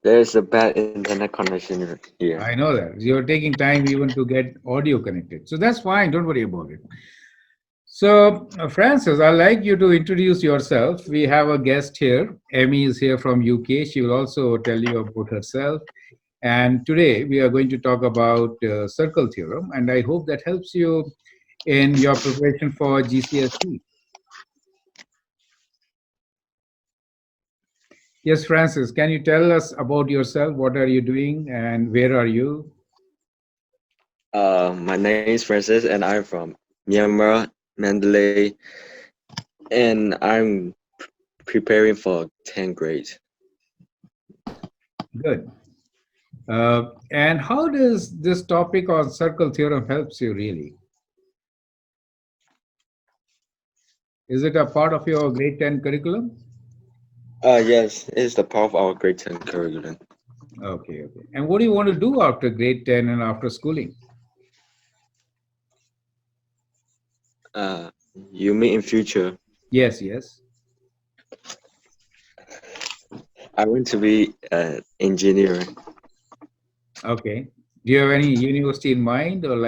There's a bad internet connection here. I know that. You're taking time even to get audio connected. So that's fine. Don't worry about it. So, Francis, I'd like you to introduce yourself. We have a guest here. Emmy is here from UK. She will also tell you about herself. And today we are going to talk about circle theorem. And I hope that helps you in your preparation for GCSE. Yes, Francis, can you tell us about yourself? What are you doing and where are you? My name is Francis, and I'm from Myanmar, Mandalay, and I'm preparing for 10th grade. Good. And how does this topic on circle theorem helps you really? Is it a part of your grade 10 curriculum? Yes, it's the part of our grade 10 curriculum. Okay, okay. And what do you want to do after grade 10 and after schooling? Uh, you mean in future? Yes, yes. I want to be an engineer. Okay. Do you have any university in mind or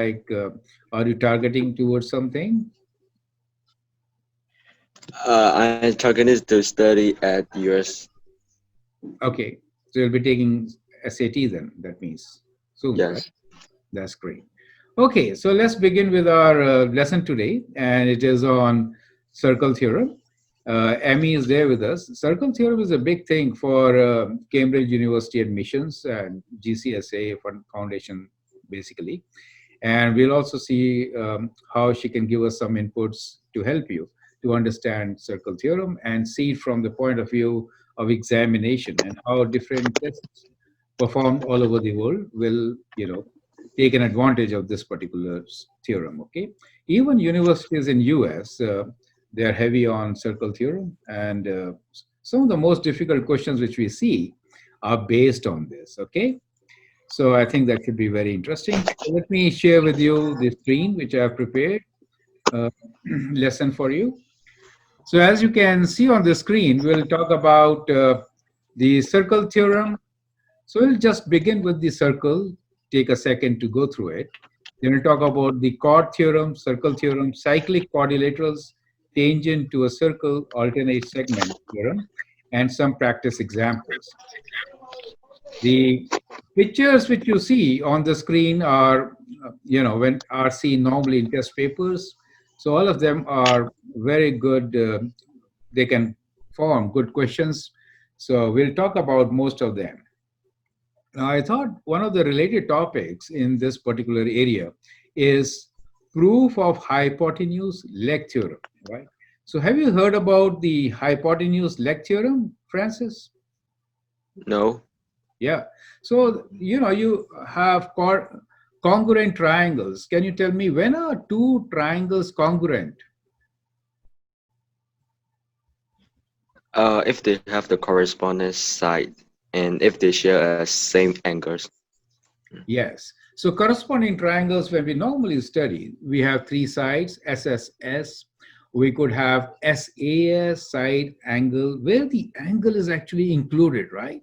are you targeting towards something? I'm targeting to study at US. Okay. So you'll be taking SAT then, that means soon, right? Yes. That's great. Okay, so let's begin with our lesson today, and it is on circle theorem. Emmy is there with us. Circle theorem is a big thing for Cambridge University admissions and GCSA foundation, basically. And we'll also see how she can give us some inputs to help you to understand circle theorem and see it from the point of view of examination and how different tests performed all over the world will, take an advantage of this particular theorem. Okay, even universities in US, they are heavy on circle theorem, and some of the most difficult questions which we see are based on this. Okay, so I think that should be very interesting. So let me share with you the screen which I have prepared uh, lesson for you. So as you can see on the screen, we'll talk about the circle theorem. So we'll just begin with the circle, take a second to go through it. Then we'll talk about the chord theorem, circle theorem, cyclic quadrilaterals, tangent to a circle, alternate segment theorem, and some practice examples. The pictures which you see on the screen are, when are seen normally in test papers. So all of them are very good. They can form good questions. So we'll talk about most of them. Now, I thought one of the related topics in this particular area is proof of hypotenuse leg theorem, right? So have you heard about the hypotenuse leg theorem, Francis? No. Yeah. So, you have congruent triangles. Can you tell me when are two triangles congruent? If they have the corresponding side and if they share same angles. Yes. So corresponding triangles, when we normally study, we have three sides, SSS. We could have SAS, side angle, where the angle is actually included, right?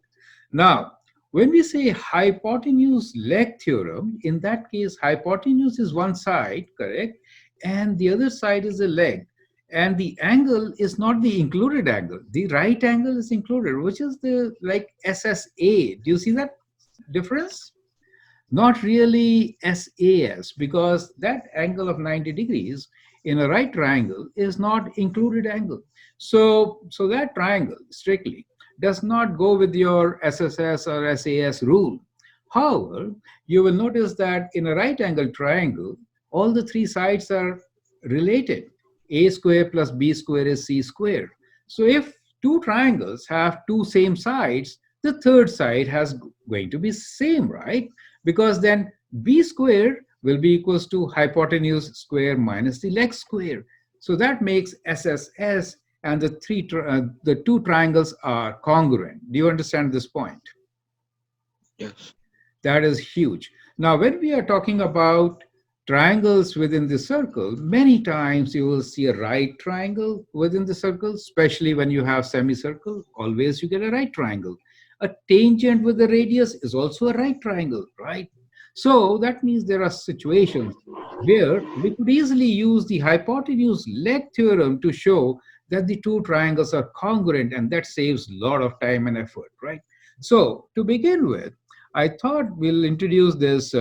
Now, when we say hypotenuse leg theorem, in that case, hypotenuse is one side, correct? And the other side is a leg. And the angle is not the included angle. The right angle is included, which is the like SSA. Do you see that difference? Not really SAS, because that angle of 90 degrees in a right triangle is not included angle. So that triangle strictly does not go with your SSS or SAS rule. However, you will notice that in a right angle triangle, all the three sides are related. A square plus B square is C square. So if two triangles have two same sides, the third side has going to be same, right? Because then b square will be equals to hypotenuse square minus the leg square. So that makes SSS, and the two triangles are congruent. Do you understand this point? Yes. That is huge. Now, when we are talking about triangles within the circle, many times you will see a right triangle within the circle, especially when you have semicircle. Always you get a right triangle. A tangent with the radius is also a right triangle, right? So that means there are situations where we could easily use the hypotenuse leg theorem to show that the two triangles are congruent, and that saves a lot of time and effort, right? So to begin with, I thought we'll introduce this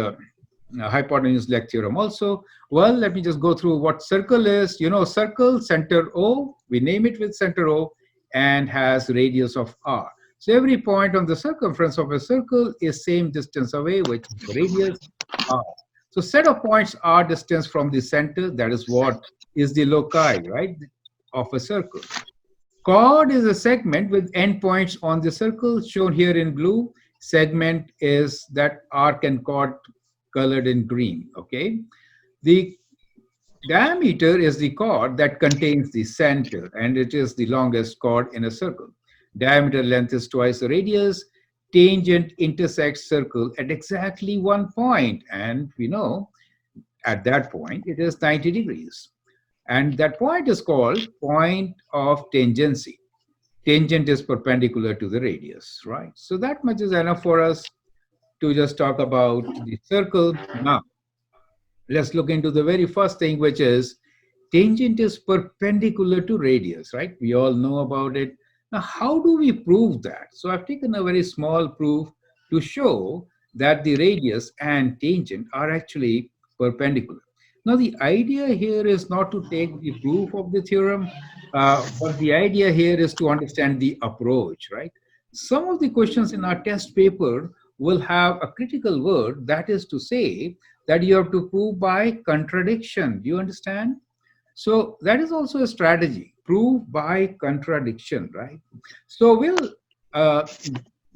hypotenuse leg theorem also. Well, let me just go through what circle is. You know, circle, center O, we name it with center O, and has radius of r. So every point on the circumference of a circle is same distance away, which is the radius r. So set of points r distance from the center, that is what is the loci, right, of a circle. Chord is a segment with endpoints on the circle shown here in blue. Segment is that arc and chord colored in green. Okay. The diameter is the chord that contains the center, and it is the longest chord in a circle. Diameter length is twice the radius. Tangent intersects circle at exactly one point, and we know at that point it is 90 degrees. And that point is called point of tangency. Tangent is perpendicular to the radius, right? So that much is enough for us to just talk about the circle. Now, let's look into the very first thing, which is tangent is perpendicular to radius, right? We all know about it. Now, how do we prove that? So I've taken a very small proof to show that the radius and tangent are actually perpendicular. Now, the idea here is not to take the proof of the theorem, but the idea here is to understand the approach, right? Some of the questions in our test paper will have a critical word, that is to say, that you have to prove by contradiction. Do you understand? So that is also a strategy, prove by contradiction, right? So we'll uh,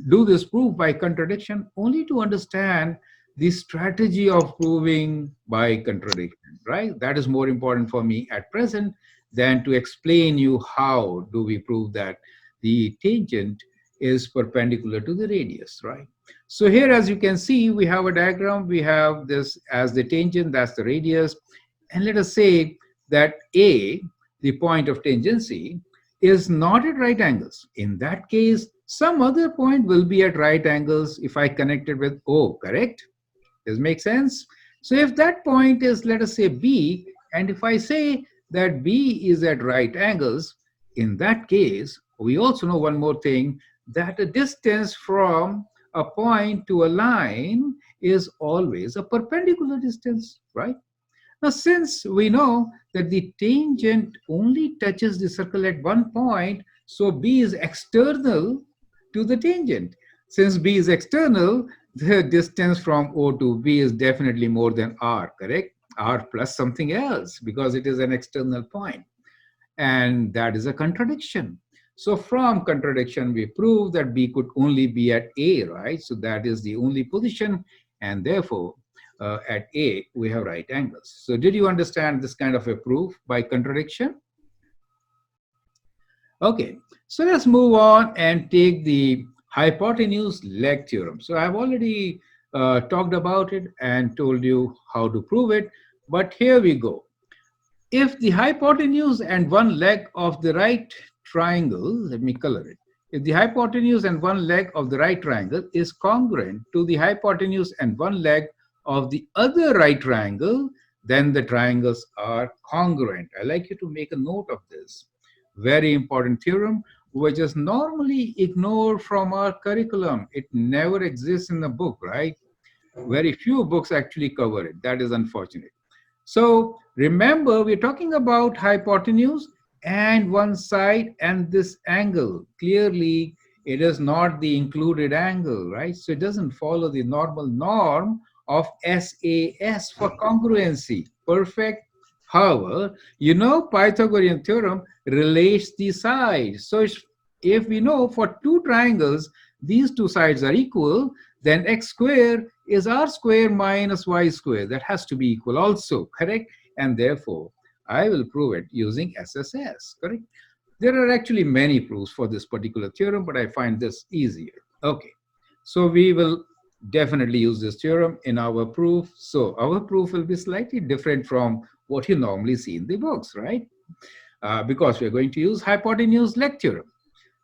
do this proof by contradiction only to understand the strategy of proving by contradiction, right? That is more important for me at present than to explain you how do we prove that the tangent is perpendicular to the radius, right? So here, as you can see, we have a diagram. We have this as the tangent, that's the radius. And let us say that A, the point of tangency, is not at right angles. In that case, some other point will be at right angles if I connect it with O, correct? Does it make sense? So if that point is, let us say, B, and if I say that B is at right angles, in that case, we also know one more thing, that a distance from a point to a line is always a perpendicular distance, right? Now, since we know that the tangent only touches the circle at one point, so B is external to the tangent. Since B is external, the distance from O to B is definitely more than R, correct? R plus something else because it is an external point. And that is a contradiction. So from contradiction, we prove that B could only be at A, right? So that is the only position, and therefore at A, we have right angles. So did you understand this kind of a proof by contradiction? Okay, so let's move on and take the hypotenuse leg theorem. So I've already talked about it and told you how to prove it, but here we go. If the hypotenuse and one leg of the right triangle, let me color it. If the hypotenuse and one leg of the right triangle is congruent to the hypotenuse and one leg of the other right triangle, then the triangles are congruent. I like you to make a note of this. Very important theorem, which is normally ignored from our curriculum. It never exists in the book, right? Very few books actually cover it. That is unfortunate. So remember, we're talking about hypotenuse and one side and this angle. Clearly, it is not the included angle, right? So it doesn't follow the normal norm of SAS for congruency. Perfect. However, you know Pythagorean theorem relates the sides. So if we know for two triangles, these two sides are equal, then x square is r square minus y square. That has to be equal also, correct? And therefore, I will prove it using SSS, correct? There are actually many proofs for this particular theorem, but I find this easier. Okay, so we will definitely use this theorem in our proof. So our proof will be slightly different from what you normally see in the books, right? Because we're going to use hypotenuse leg theorem.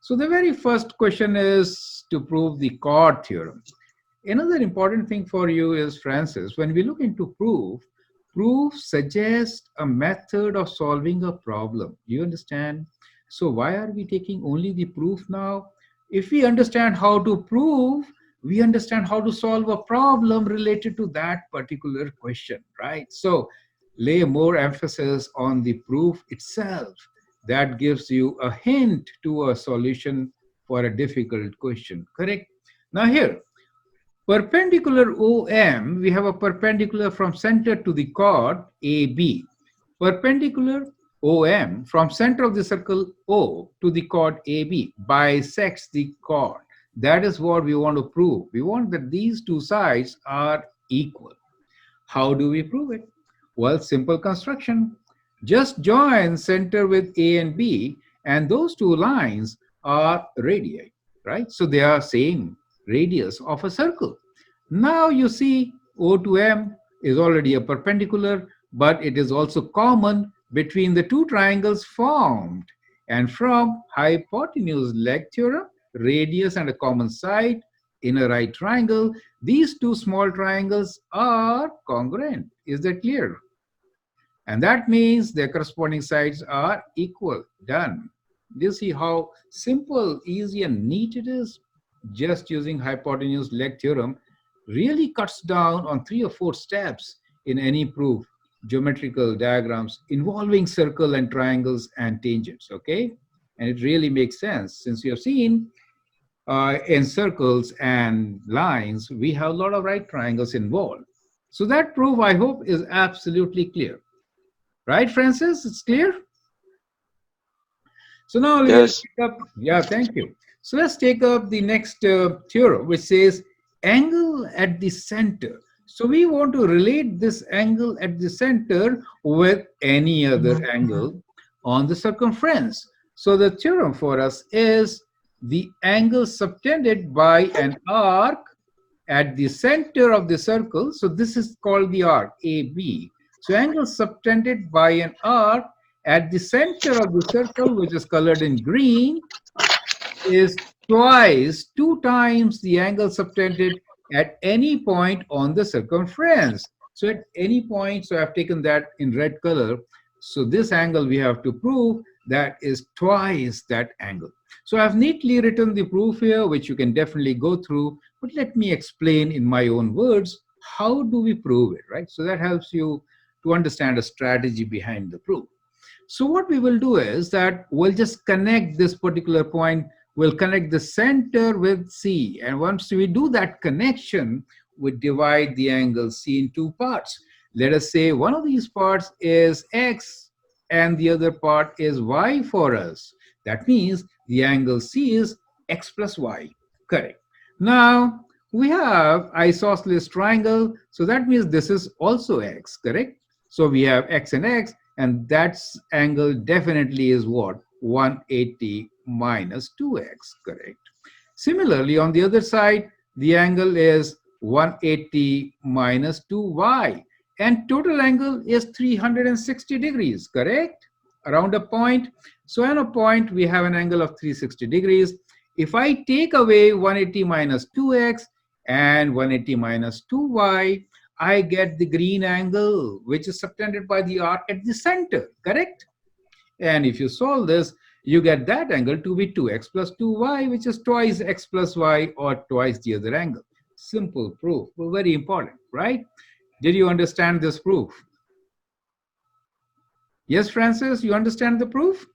So the very first question is to prove the chord theorem. Another important thing for you is, Francis, when we look into proof, proof suggests a method of solving a problem. Do you understand? So why are we taking only the proof now? If we understand how to prove, we understand how to solve a problem related to that particular question, right? So lay more emphasis on the proof itself. That gives you a hint to a solution for a difficult question, correct? Now here, perpendicular OM, we have a perpendicular from center to the chord AB. Perpendicular OM from center of the circle O to the chord AB bisects the chord. That is what we want to prove. We want that these two sides are equal. How do we prove it? Well, simple construction. Just join center with A and B, and those two lines are radii, right? So they are same radius of a circle. Now you see O to M is already a perpendicular, but it is also common between the two triangles formed. And from hypotenuse leg theorem, radius and a common side in a right triangle, these two small triangles are congruent. Is that clear? And that means their corresponding sides are equal. Done. Do you see how simple, easy, and neat it is? Just using hypotenuse leg theorem really cuts down on 3 or 4 steps in any proof, geometrical diagrams involving circle and triangles and tangents, okay? And it really makes sense since you have seen in circles and lines, we have a lot of right triangles involved. So that proof, I hope, is absolutely clear. Right, Francis? It's clear? So now we'll Yes. pick up, yeah, thank you. So let's take up the next theorem, which says angle at the center. So we want to relate this angle at the center with any other angle on the circumference. So the theorem for us is the angle subtended by an arc at the center of the circle. So this is called the arc AB. So angle subtended by an arc at the center of the circle, which is colored in green, is twice, 2 times the angle subtended at any point on the circumference. So at any point, so I've taken that in red color. So this angle we have to prove that is twice that angle. So I've neatly written the proof here, which you can definitely go through, but let me explain in my own words, how do we prove it, right? So that helps you to understand a strategy behind the proof. So what we will do is that we'll just connect this particular point. We'll connect the center with C. And once we do that connection, we divide the angle C in 2 parts. Let us say one of these parts is X and the other part is Y for us. That means the angle C is X plus Y. Correct. Now we have isosceles triangle. So that means this is also X, correct? So we have X and X, and that angle definitely is what? 180 minus 2x, correct? Similarly, on the other side, the angle is 180 minus 2y, and total angle is 360 degrees, correct? Around a point. So on a point, we have an angle of 360 degrees. If I take away 180 minus 2x and 180 minus 2y, I get the green angle, which is subtended by the arc at the center, correct? And if you solve this, you get that angle to be 2x plus 2y, which is twice x plus y or twice the other angle. Simple proof, but very important, right? Did you understand this proof? Yes, Francis, you understand the proof?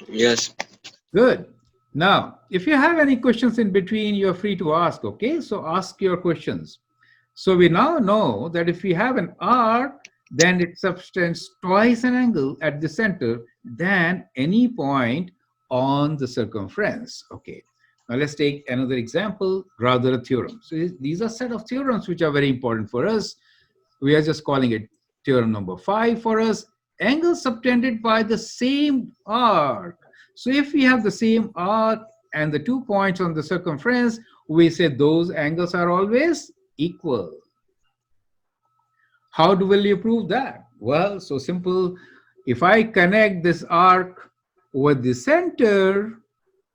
Yes. Good. Now, if you have any questions in between, you're free to ask, okay? So ask your questions. So we now know that if we have an arc, then it subtends twice an angle at the center than any point on the circumference. Okay. Now let's take another example, rather a theorem. So these are set of theorems which are very important for us. We are just calling it theorem number 5 for us. Angle subtended by the same arc. So if we have the same arc and the 2 points on the circumference, we say those angles are always equal. How will you prove that? Well, so simple. If I connect this arc with the center,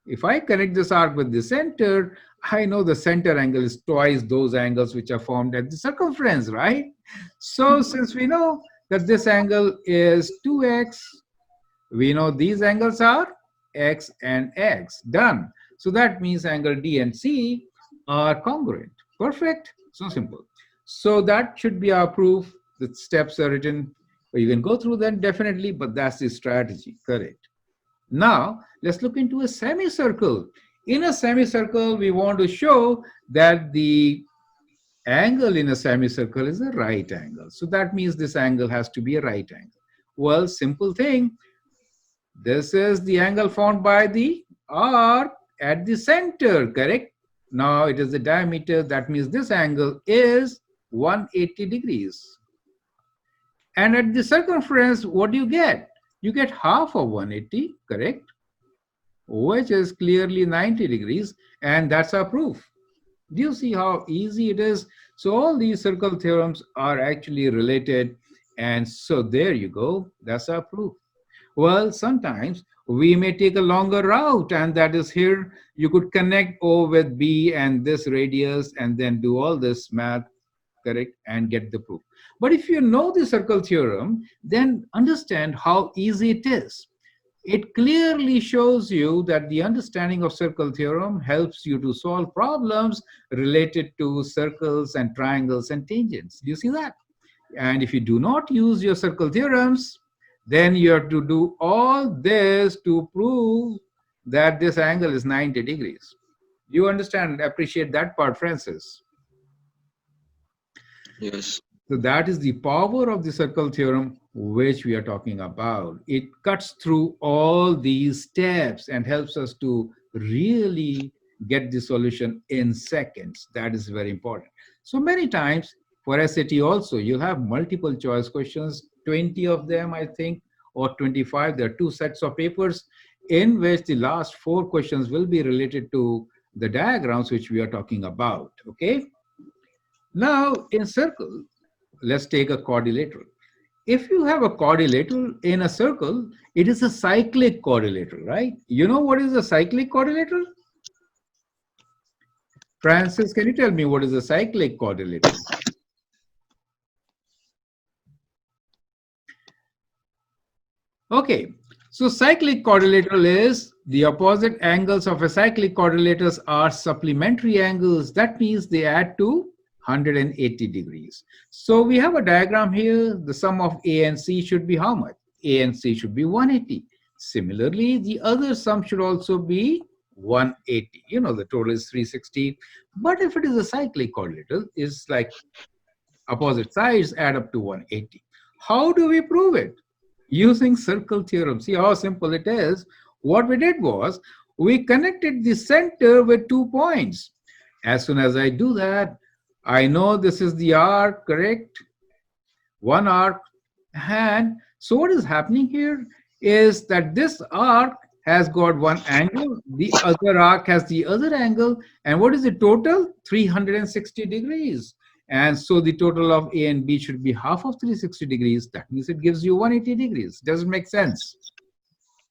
if I connect this arc with the center, I know the center angle is twice those angles which are formed at the circumference, right? So since we know that this angle is 2x, we know these angles are x and x. Done. So that means angle D and C are congruent. Perfect. So simple. So that should be our proof. The steps are written. You can go through them definitely, but that's the strategy. Correct. Now, let's look into a semicircle. In a semicircle, we want to show that the angle in a semicircle is a right angle. So that means this angle has to be a right angle. Well, simple thing. This is the angle formed by the arc at the center, correct? Now it is the diameter. That means this angle is 180 degrees. And at the circumference, what do you get? You get half of 180, correct? Which is clearly 90 degrees. And that's our proof. Do you see how easy it is? So all these circle theorems are actually related. And so there you go. That's our proof. Well, sometimes we may take a longer route, and that is here. You could connect O with B and this radius and then do all this math, correct, and get the proof. But if you know the circle theorem, then understand how easy it is. It clearly shows you that the understanding of circle theorem helps you to solve problems related to circles and triangles and tangents. Do you see that? And if you do not use your circle theorems, then you have to do all this to prove that this angle is 90 degrees. You understand and appreciate that part, Francis? Yes. So that is the power of the circle theorem which we are talking about. It cuts through all these steps and helps us to really get the solution in seconds. That is very important. So many times for SAT also, you have multiple choice questions, 20 of them, I think, or 25. There are two sets of papers in which the last four questions will be related to the diagrams which we are talking about. Okay. Now in circle, let's take a quadrilateral. If you have a quadrilateral in a circle, it is a cyclic quadrilateral, right? You know what is a cyclic quadrilateral? Francis, can you tell me what is a cyclic quadrilateral? Okay, so cyclic quadrilateral is the opposite angles of a cyclic quadrilaters are supplementary angles. That means they add to 180 degrees. So we have a diagram here. The sum of A and C should be how much? A and C should be 180. Similarly, the other sum should also be 180. You know, the total is 360. But if it is a cyclic quadrilateral, it's like opposite sides add up to 180. How do we prove it? Using circle theorem. See how simple it is. What we did was we connected the center with 2 points. As soon as I do that, I know this is the arc, correct? One arc. And so what is happening here is that this arc has got one angle, the other arc has the other angle, and what is the total? 360 degrees. And so the total of A and B should be half of 360 degrees. That means it gives you 180 degrees. Does it make sense?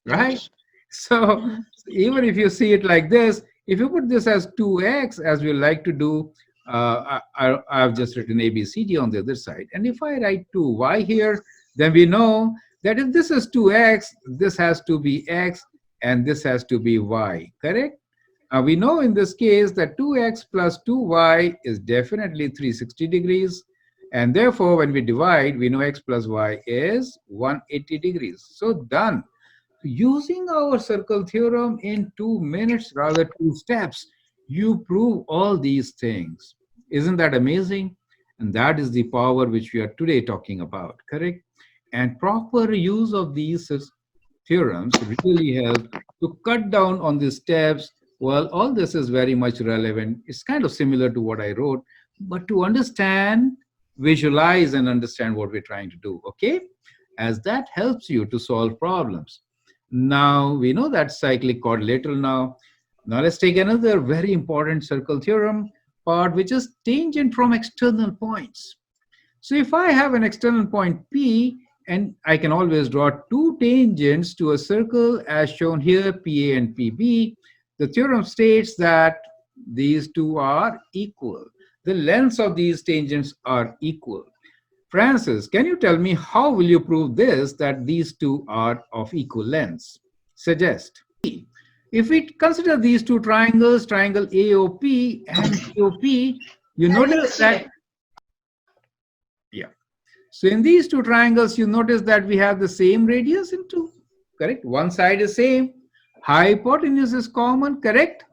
Right? Yes. So even if you see it like this, if you put this as 2x, as we like to do, I've just written ABCD on the other side. And if I write 2y here, then we know that if this is 2x, this has to be x, and this has to be y, correct? We know in this case that 2x plus 2y is definitely 360 degrees. And therefore, when we divide, we know x plus y is 180 degrees. So done. Using our circle theorem in 2 minutes, rather 2 steps, you prove all these things. Isn't that amazing? And that is the power which we are today talking about, correct? And proper use of these theorems really help to cut down on the steps. Well, all this is very much relevant. It's kind of similar to what I wrote, but to understand, visualize, and understand what we're trying to do, okay? As that helps you to solve problems. Now, we know that cyclic quadrilateral now. Now let's take another very important circle theorem part, which is tangent from external points. So if I have an external point P, and I can always draw two tangents to a circle as shown here, PA and PB, the theorem states that these two are equal. The lengths of these tangents are equal. Francis, can you tell me how will you prove this, that these two are of equal lengths? Suggest. If we consider these two triangles, triangle AOP and BOP, you notice that, yeah. So in these two triangles, you notice that we have the same radius in two, correct? One side is same, hypotenuse is common, correct?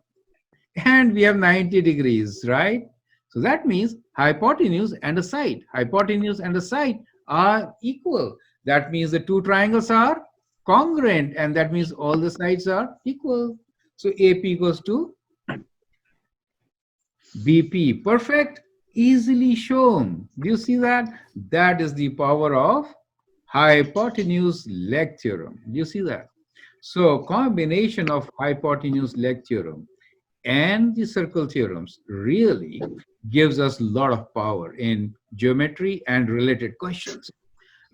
And we have 90 degrees, right? So that means hypotenuse and a side are equal. That means the two triangles are congruent, and that means all the sides are equal. So AP goes to BP. Perfect. Easily shown. Do you see that? That is the power of hypotenuse leg theorem. Do you see that? So combination of hypotenuse leg theorem and the circle theorems really gives us a lot of power in geometry and related questions.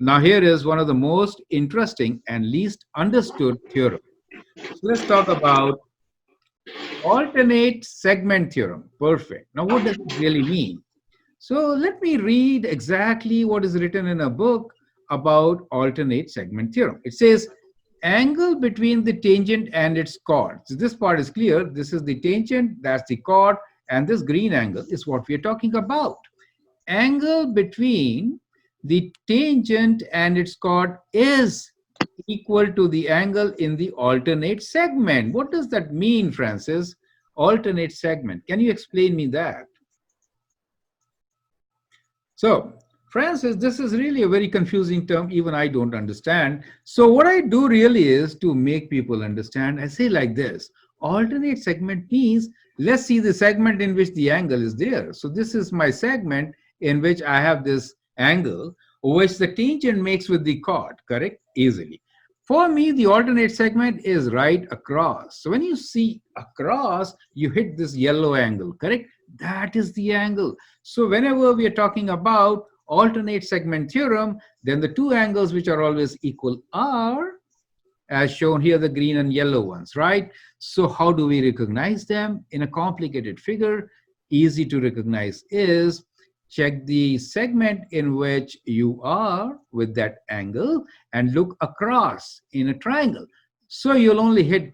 Now here is one of the most interesting and least understood theorem. So let's talk about alternate segment theorem. Perfect. Now what does it really mean? So let me read exactly what is written in a book about alternate segment theorem. It says angle between the tangent and its chord. So this part is clear. This is the tangent, that's the chord, and this green angle is what we are talking about. Angle between the tangent and its chord is equal to the angle in the alternate segment. What does that mean, Francis? Alternate segment. Can you explain me that? So, Francis, this is really a very confusing term. Even I don't understand. So what I do really is to make people understand. I say like this: alternate segment means, let's see the segment in which the angle is there. So this is my segment in which I have this angle, which the tangent makes with the chord, correct? Easily. For me, the alternate segment is right across. So when you see across, you hit this yellow angle, correct? That is the angle. So whenever we are talking about alternate segment theorem, then the two angles which are always equal are, as shown here, the green and yellow ones, right? So how do we recognize them? In a complicated figure, easy to recognize is, check the segment in which you are with that angle and look across in a triangle. So you'll only hit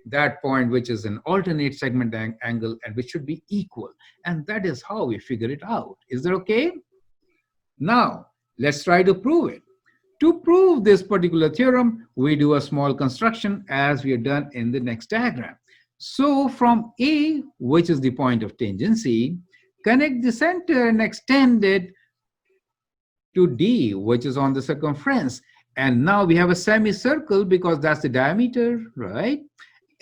that point which is an alternate segment angle and which should be equal. And that is how we figure it out. Is that okay? Now, let's try to prove it. To prove this particular theorem, we do a small construction as we are done in the next diagram. So from A, which is the point of tangency, connect the center and extend it to D, which is on the circumference. And now we have a semicircle because that's the diameter, right?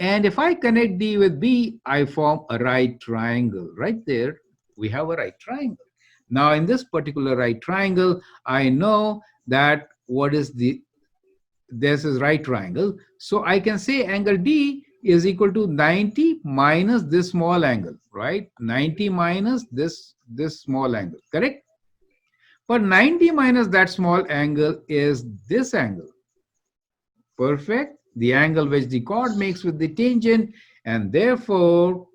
And if I connect D with B, I form a right triangle. Right there, we have a right triangle. Now in this particular right triangle, I know that this is right triangle. So I can say angle D is equal to 90 minus this small angle, right? 90 minus this small angle, correct? But 90 minus that small angle is this angle. Perfect. The angle which the chord makes with the tangent, and therefore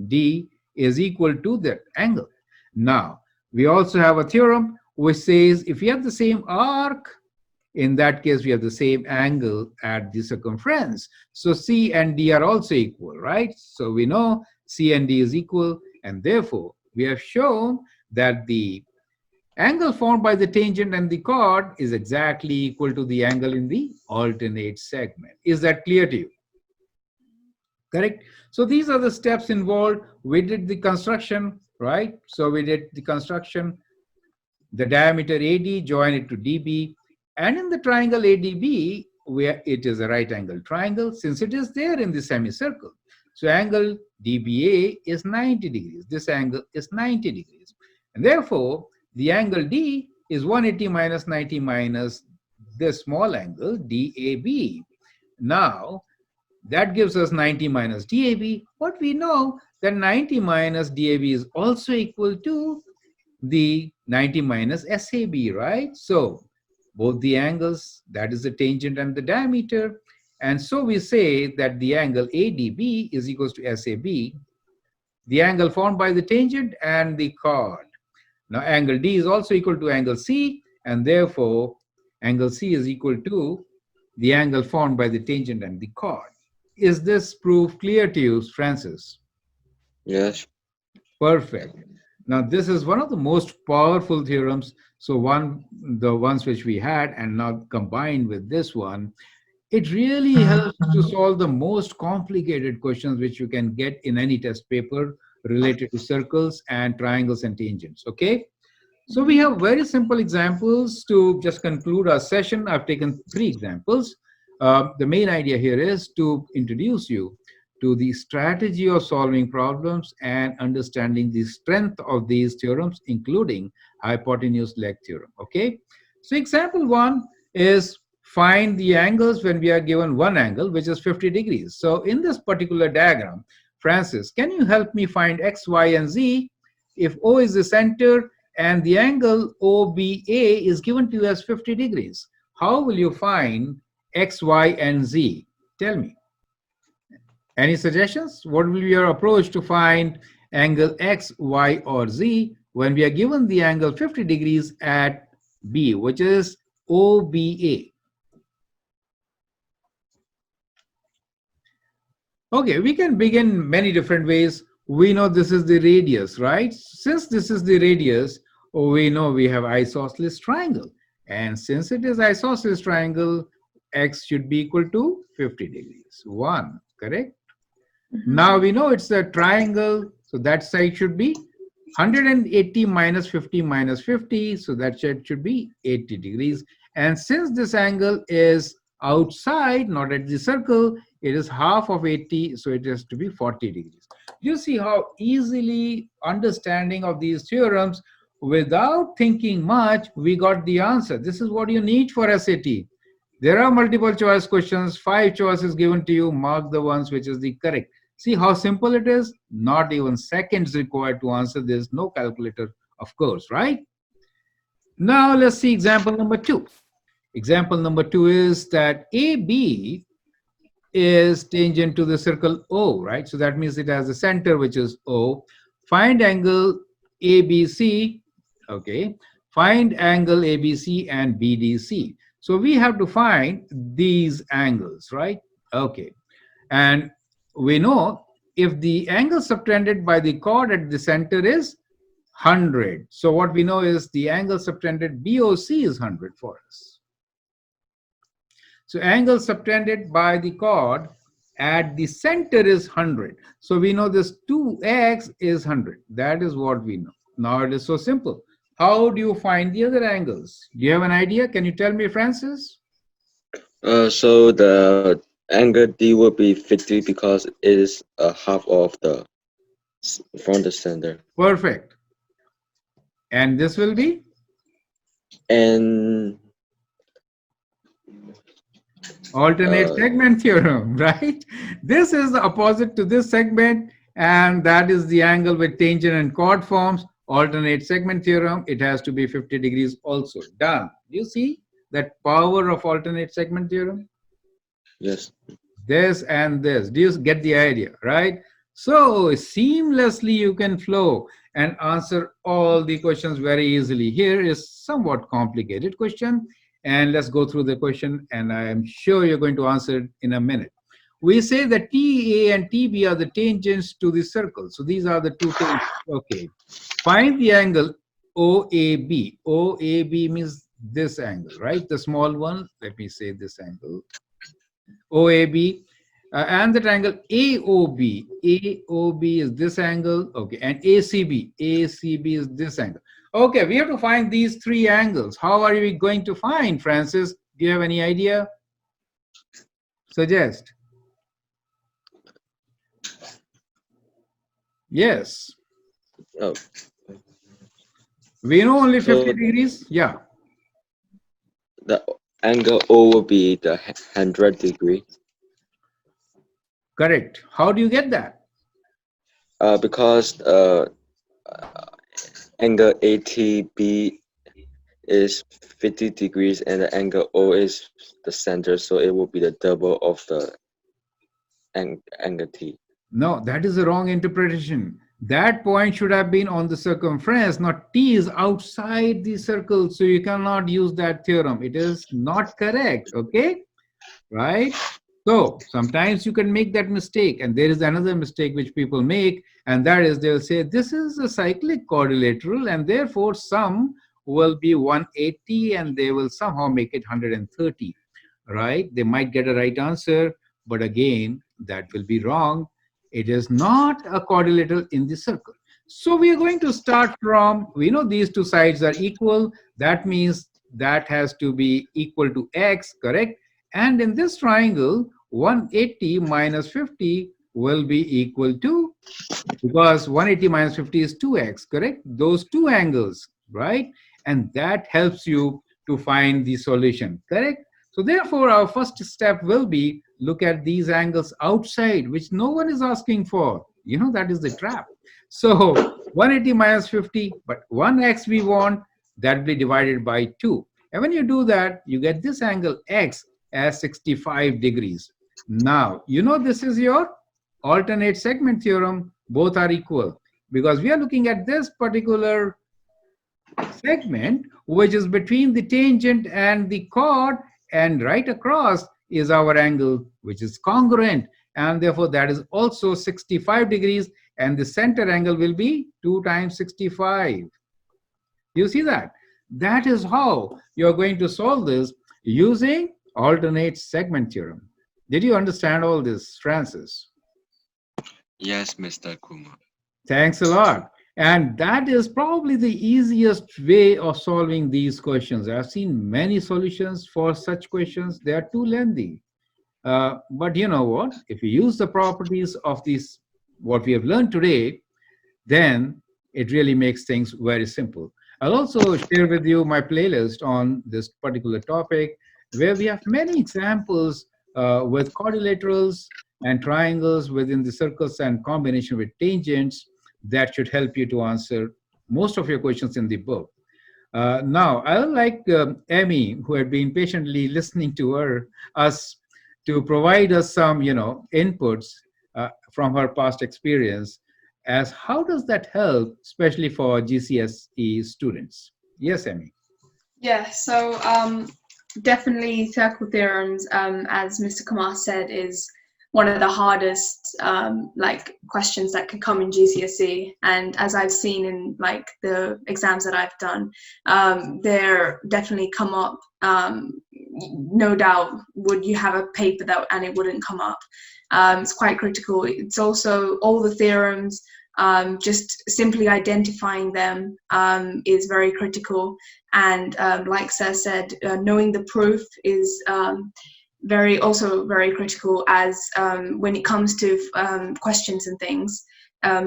D is equal to that angle. Now, we also have a theorem which says if we have the same arc, in that case, we have the same angle at the circumference. So C and D are also equal, right? So we know C and D is equal, and therefore we have shown that the angle formed by the tangent and the chord is exactly equal to the angle in the alternate segment. Is that clear to you? Correct? So these are the steps involved. We did the construction, right? So we did the construction, the diameter AD, join it to DB. And in the triangle ADB, where it is a right angle triangle, since it is there in the semicircle. So angle DBA is 90 degrees. This angle is 90 degrees. And therefore, the angle D is 180 minus 90 minus this small angle DAB. Now, That gives us 90 minus DAB. But we know that 90 minus DAB is also equal to the 90 minus SAB, right? So both the angles, that is the tangent and the diameter. And so we say that the angle ADB is equals to SAB, the angle formed by the tangent and the chord. Now angle D is also equal to angle C, and therefore angle C is equal to the angle formed by the tangent and the chord. Is this proof clear to you, Francis? Yes. Perfect. Now this is one of the most powerful theorems. So the ones which we had and now combined with this one, it really helps to solve the most complicated questions which you can get in any test paper related to circles and triangles and tangents. Okay. So we have very simple examples to just conclude our session. I've taken three examples. The main idea here is to introduce you to the strategy of solving problems and understanding the strength of these theorems, including hypotenuse leg theorem. Okay. So example one is find the angles when we are given one angle, which is 50 degrees. So in this particular diagram, Francis, can you help me find X, Y, and Z? If O is the center and the angle OBA is given to you as 50 degrees. How will you find X, Y, and Z? Tell me. Any suggestions? What will be your approach to find angle X, Y, or Z when we are given the angle 50 degrees at B, which is OBA? Okay, we can begin many different ways. We know this is the radius, right? Since this is the radius, we know we have isosceles triangle. And since it is isosceles triangle, x should be equal to 50 degrees. 1, correct? Now we know it's a triangle, so that side should be 180 minus 50 minus 50, so that side should be 80 degrees. And since this angle is outside, not at the circle, it is half of 80, so it has to be 40 degrees. You see how easily understanding of these theorems, without thinking much, we got the answer. This is what you need for SAT. There are multiple choice questions, 5 choices given to you, mark the ones which is the correct. See how simple it is? Not even seconds required to answer this, no calculator, of course, right? Now let's see example number 2. Example number 2 is that AB is tangent to the circle O, right? So that means it has a center which is O. Find angle ABC, okay? Find angle ABC and BDC. So we have to find these angles, right? Okay. And we know if the angle subtended by the chord at the center is 100. So what we know is the angle subtended BOC is 100 for us. So angle subtended by the chord at the center is 100. So we know this 2x is 100. That is what we know. Now it is so simple. How do you find the other angles? Do you have an idea? Can you tell me, Francis? So the angle D will be 50 because it is a half of the from the center. Perfect. And this will be? And Alternate segment theorem, right? This is the opposite to this segment, and that is the angle with tangent and chord forms. Alternate segment theorem, it has to be 50 degrees also. Done. You see that power of alternate segment theorem? yes. This and this. Do you get the idea, right? So seamlessly you can flow and answer all the questions very easily. Here is somewhat complicated question, and let's go through the question, and I am sure you're going to answer it in a minute. We say that TA and TB are the tangents to the circle. So these are the two tangents. Okay. Find the angle OAB. OAB means this angle, right? The small one. Let me say this angle. OAB, and the triangle AOB. AOB is this angle, okay, and ACB. ACB is this angle. Okay, we have to find these three angles. How are we going to find, Francis? Do you have any idea? Suggest. Yes. Oh, We know only so 50 degrees. Yeah. the angle O will be the 100 degree. Correct. How do you get that? Because angle ATB is 50 degrees and the angle O is the center, so it will be the double of the angle T. No, that is a wrong interpretation. That point should have been on the circumference, not T is outside the circle. So you cannot use that theorem. It is not correct. Okay. Right? So sometimes you can make that mistake. And there is another mistake which people make, and that is they'll say this is a cyclic quadrilateral, and therefore sum will be 180 and they will somehow make it 130. Right? They might get a right answer, but again, that will be wrong. It is not a quadrilateral in the circle. So we are going to start from, we know these two sides are equal. That means that has to be equal to x, correct? And in this triangle, 180 minus 50 will be equal to, because 180 minus 50 is 2x, correct? Those two angles, right? And that helps you to find the solution, correct? So therefore, our first step will be look at these angles outside, which no one is asking for. You know, that is the trap. So 180 minus 50, but 1x we want, that will be divided by 2. And when you do that, you get this angle x as 65 degrees. Now, you know this is your alternate segment theorem. Both are equal because we are looking at this particular segment which is between the tangent and the chord, and right across is our angle which is congruent, and therefore that is also 65 degrees, and the center angle will be 2 times 65. You see that? That is how you're going to solve this using alternate segment theorem. Did you understand all this, Francis? Yes, Mr. Kumar. Thanks a lot. And that is probably the easiest way of solving these questions. I've seen many solutions for such questions. They are too lengthy. But you know what? If you use the properties of these, what we have learned today, then it really makes things very simple. I'll also share with you my playlist on this particular topic where we have many examples with quadrilaterals and triangles within the circles and combination with tangents that should help you to answer most of your questions in the book. Now, I would like Amy, who had been patiently listening to us, to provide us some, inputs from her past experience. As how does that help, especially for GCSE students? Yes, Amy. Yeah, so definitely circle theorems, as Mr. Kumar said, is one of the hardest like questions that could come in GCSE. And as I've seen in like the exams that I've done, they're definitely come up. No doubt, would you have a paper that and it wouldn't come up? It's quite critical. It's also all the theorems. Just simply identifying them is very critical. And like Sir said, knowing the proof is also very critical, as when it comes to questions and things,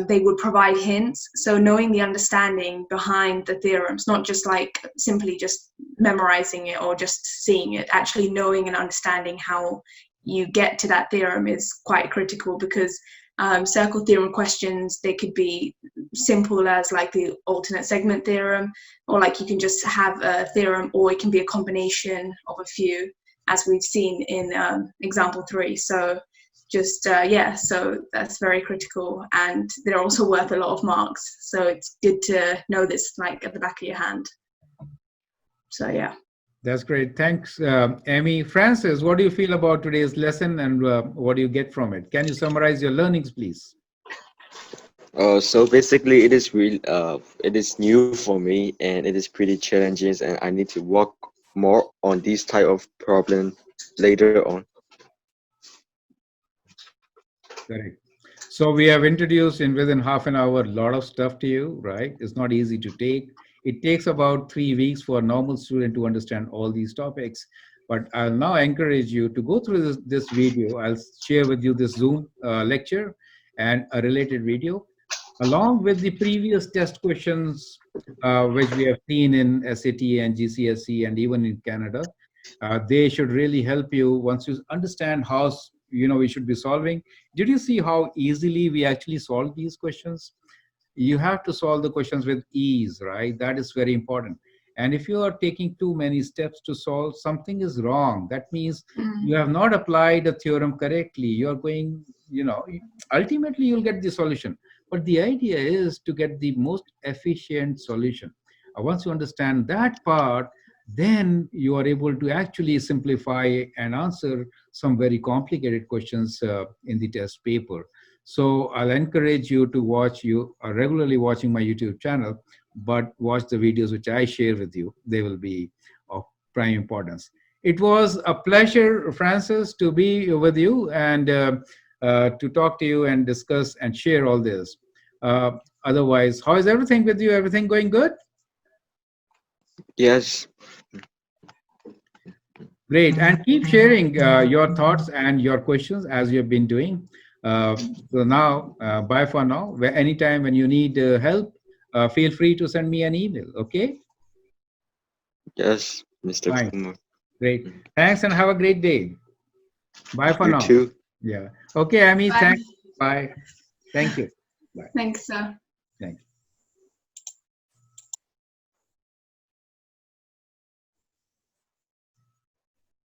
they would provide hints. So knowing the understanding behind the theorems, not just like simply just memorizing it or just seeing it, actually knowing and understanding how you get to that theorem is quite critical, because circle theorem questions, they could be simple as like the alternate segment theorem, or like you can just have a theorem, or it can be a combination of a few, as we've seen in example 3. So just so that's very critical, and they're also worth a lot of marks, so it's good to know this like at the back of your hand. So yeah. That's great. Thanks, Amy. Francis, what do you feel about today's lesson, and what do you get from it? Can you summarize your learnings, please? So basically, it is new for me, and it is pretty challenging, and I need to work more on this type of problem later on. Correct. So we have introduced in within half an hour a lot of stuff to you, right? It's not easy to take. It takes about 3 weeks for a normal student to understand all these topics. But I'll now encourage you to go through this video. I'll share with you this Zoom lecture and a related video, along with the previous test questions, which we have seen in SAT and GCSE and even in Canada. They should really help you once you understand how we should be solving. Did you see how easily we actually solve these questions? You have to solve the questions with ease, right? That is very important. And if you are taking too many steps to solve, something is wrong. That means you have not applied a theorem correctly. You're going, ultimately you'll get the solution. But the idea is to get the most efficient solution. Once you understand that part, then you are able to actually simplify and answer some very complicated questions in the test paper. So I'll encourage you to watch. You are regularly watching my YouTube channel, but watch the videos which I share with you. They will be of prime importance. It was a pleasure, Francis, to be with you and to talk to you and discuss and share all this. Otherwise, how is everything with you? Everything going good? Yes. Great. And keep sharing your thoughts and your questions as you've been doing. So now, bye for now. Anytime when you need help, feel free to send me an email. Okay? Yes, Mr. Fine. Kumar. Great. Thanks and have a great day. Bye for You now. too. Yeah. Okay, Amy. Bye. Thanks. Bye. Thank you. Bye. Thanks, sir. Thank you.